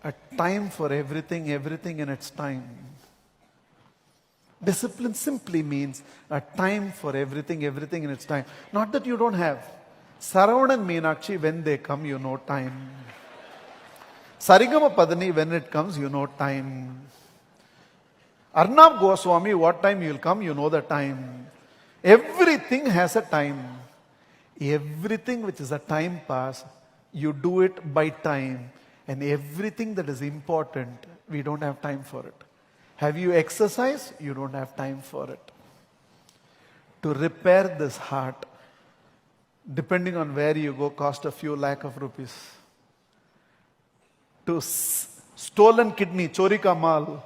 A time for everything, everything in its time. Discipline simply means a time for everything, everything in its time. Not that you don't have. Saravanan and Meenakshi, when they come, you know time. Sarigama Padani, when it comes, you know time. Arnab Goswami, what time you will come, you know the time. Everything has a time. Everything which is a time pass, you do it by time. And everything that is important, we don't have time for it. Have you exercised? You don't have time for it. To repair this heart, depending on where you go, cost a few lakh of rupees. To stolen kidney, chori ka mal,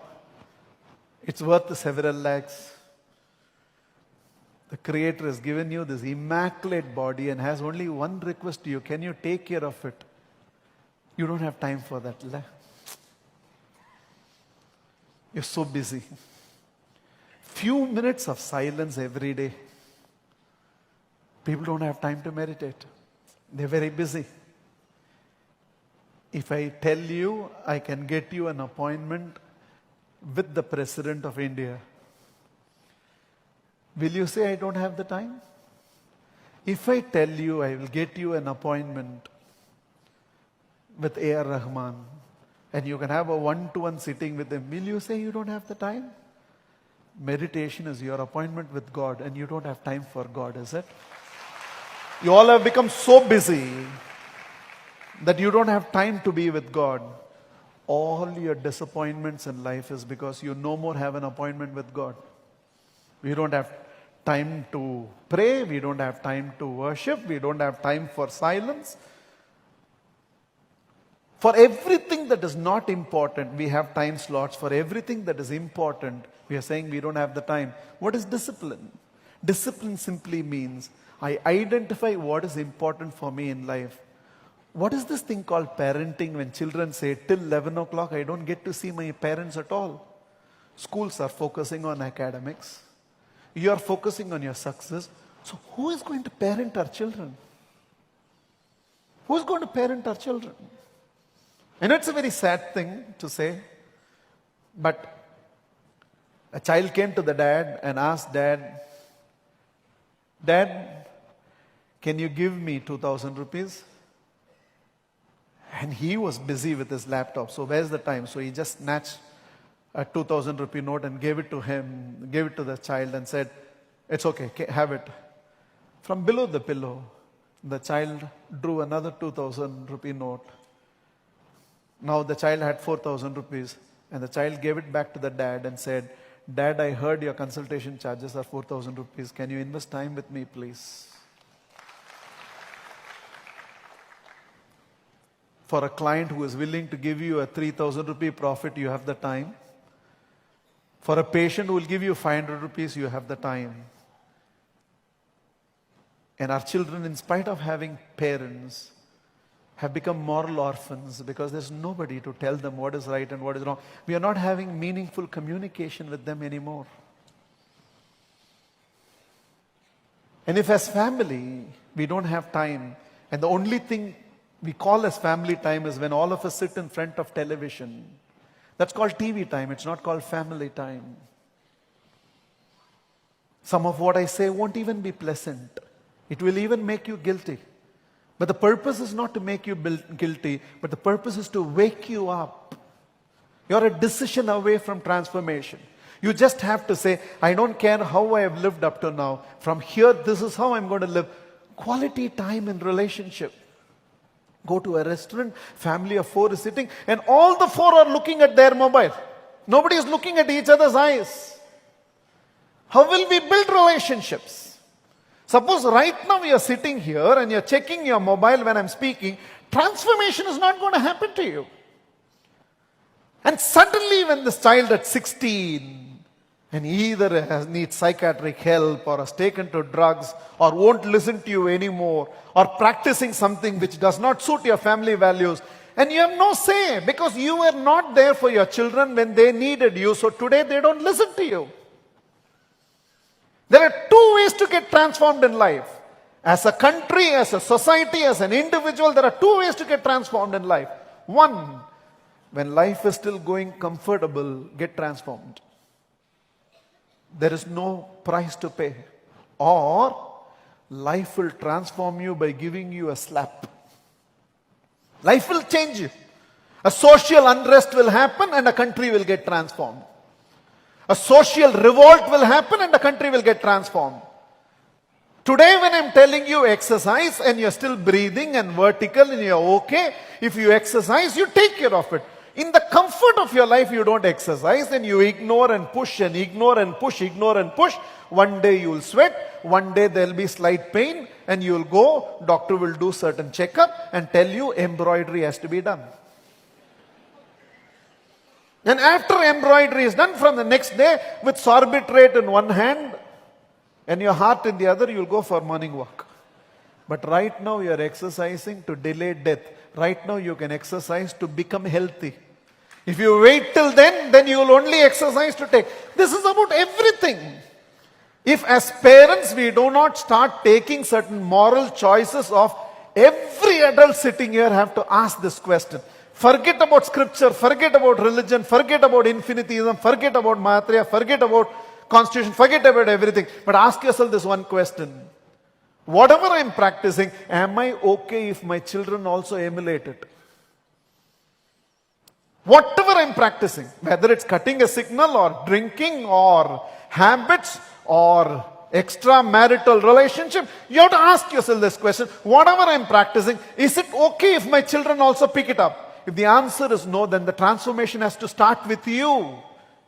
it's worth several lakhs. The Creator has given you this immaculate body and has only one request to you. Can you take care of it? You don't have time for that. You're so busy. Few minutes of silence every day. People don't have time to meditate. They're very busy. If I tell you I can get you an appointment with the President of India, will you say I don't have the time? If I tell you I will get you an appointment with A.R. Rahman and you can have a one-to-one sitting with him, will you say you don't have the time? Meditation is your appointment with God and you don't have time for God, is it? You all have become so busy that you don't have time to be with God. All your disappointments in life is because you no more have an appointment with God. We don't have time to pray. We don't have time to worship. We don't have time for silence. For everything that is not important, we have time slots. For everything that is important, we are saying we don't have the time. What is discipline? Discipline simply means I identify what is important for me in life. What is this thing called parenting when children say, till 11 o'clock, I don't get to see my parents at all? Schools are focusing on academics. You are focusing on your success. So who is going to parent our children? Who is going to parent our children? And it's a very sad thing to say, but a child came to the dad and asked Dad, can you give me 2,000 rupees? And he was busy with his laptop. So where's the time? So he just snatched a 2,000 rupee note and gave it to him, gave it to the child and said, it's okay, have it. From below the pillow, the child drew another 2,000 rupee note. Now the child had 4,000 rupees and the child gave it back to the dad and said, Dad, I heard your consultation charges are 4,000 rupees. Can you invest time with me, please? For a client who is willing to give you a 3,000 rupee profit, you have the time. For a patient who will give you 500 rupees, you have the time. And our children, in spite of having parents, have become moral orphans because there's nobody to tell them what is right and what is wrong. We are not having meaningful communication with them anymore. And if as family, we don't have time, and the only thing we call as family time is when all of us sit in front of television. That's called TV time. It's not called family time. Some of what I say won't even be pleasant. It will even make you guilty. But the purpose is not to make you guilty, but the purpose is to wake you up. You're a decision away from transformation. You just have to say, I don't care how I have lived up to now. From here, this is how I'm going to live. Quality time in relationship. Go to a restaurant, family of 4 is sitting, and all the 4 are looking at their mobile. Nobody is looking at each other's eyes. How will we build relationships? Suppose right now we are sitting here and you're checking your mobile when I'm speaking, transformation is not going to happen to you. And suddenly when this child at 16, and either needs psychiatric help or has taken to drugs or won't listen to you anymore or practicing something which does not suit your family values, and you have no say because you were not there for your children when they needed you, so today they don't listen to you. There are 2 ways to get transformed in life. As a country, as a society, as an individual, there are 2 ways to get transformed in life. One, When life is still going comfortable, get transformed. There is no price to pay. Or life will transform you by giving you a slap. Life will change you. A social unrest will happen and a country will get transformed. A social revolt will happen and the country will get transformed. Today when I'm telling you exercise and you're still breathing and vertical and you're okay, if you exercise, you take care of it. In the comfort of your life, you don't exercise and you ignore and push and ignore and push, ignore and push. One day you will sweat, one day there'll be slight pain and you'll go, doctor will do certain checkup and tell you embroidery has to be done. And after embroidery is done, from the next day, with sorbitrate in one hand and your heart in the other, you'll go for morning walk. But right now you're exercising to delay death. Right now you can exercise to become healthy. If you wait till then you will only exercise to take. This is about everything. If as parents we do not start taking certain moral choices of every adult sitting here have to ask this question. Forget about scripture, forget about religion, forget about infinitism, forget about Maitreya, forget about constitution, forget about everything. But ask yourself this one question. Whatever I'm practicing, am I okay if my children also emulate it? Whatever I'm practicing, whether it's cutting a signal or drinking or habits or extramarital relationship, you have to ask yourself this question. Whatever I'm practicing, is it okay if my children also pick it up? If the answer is no, then the transformation has to start with you.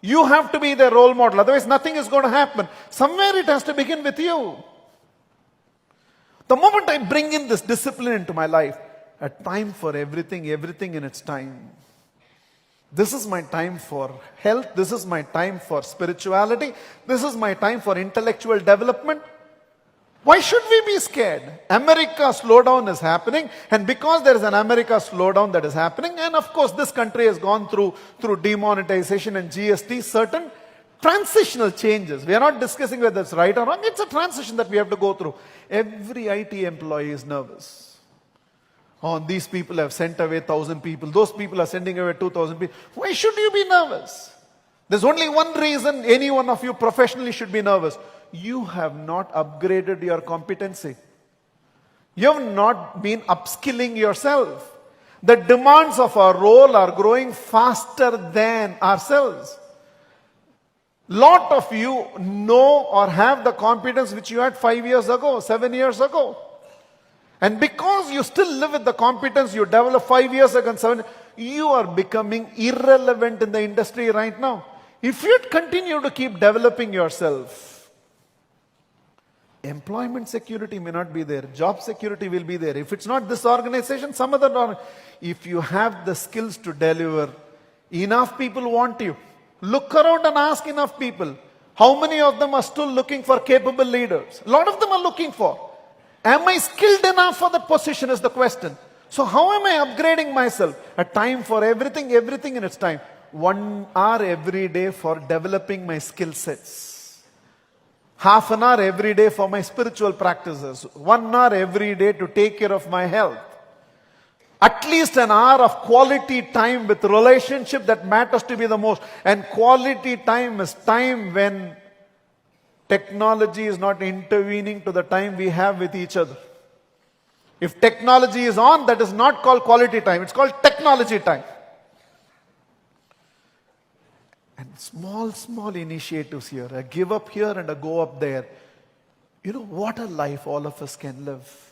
You have to be their role model. Otherwise, nothing is going to happen. Somewhere it has to begin with you. The moment I bring in this discipline into my life, a time for everything, everything in its time. This is my time for health. This is my time for spirituality. This is my time for intellectual development. Why should we be scared? America slowdown is happening, and because there is an America slowdown that is happening, and of course this country has gone through demonetization and GST, certain transitional changes. We are not discussing whether it's right or wrong. It's a transition that we have to go through. Every IT employee is nervous. Oh, these people have sent away 1,000 people. Those people are sending away 2,000 people. Why should you be nervous? There's only one reason any one of you professionally should be nervous. You have not upgraded your competency. You have not been upskilling yourself. The demands of our role are growing faster than ourselves. Lot of you know or have the competence which you had 5 years ago, 7 years ago. And because you still live with the competence you developed 5 years ago and 7, you are becoming irrelevant in the industry right now. If you continue to keep developing yourself, employment security may not be there. Job security will be there. If it's not this organization, some other organization. If you have the skills to deliver, enough people want you. Look around and ask enough people. How many of them are still looking for capable leaders? A lot of them are looking for. Am I skilled enough for that position is the question. So how am I upgrading myself? A time for everything, everything in its time. 1 hour every day for developing my skill sets. Half an hour every day for my spiritual practices. 1 hour every day to take care of my health. At least an hour of quality time with relationship that matters to be the most. And quality time is time when technology is not intervening to the time we have with each other. If technology is on, that is not called quality time. It's called technology time. And small initiatives here. A give up here and a go up there. You know, what a life all of us can live.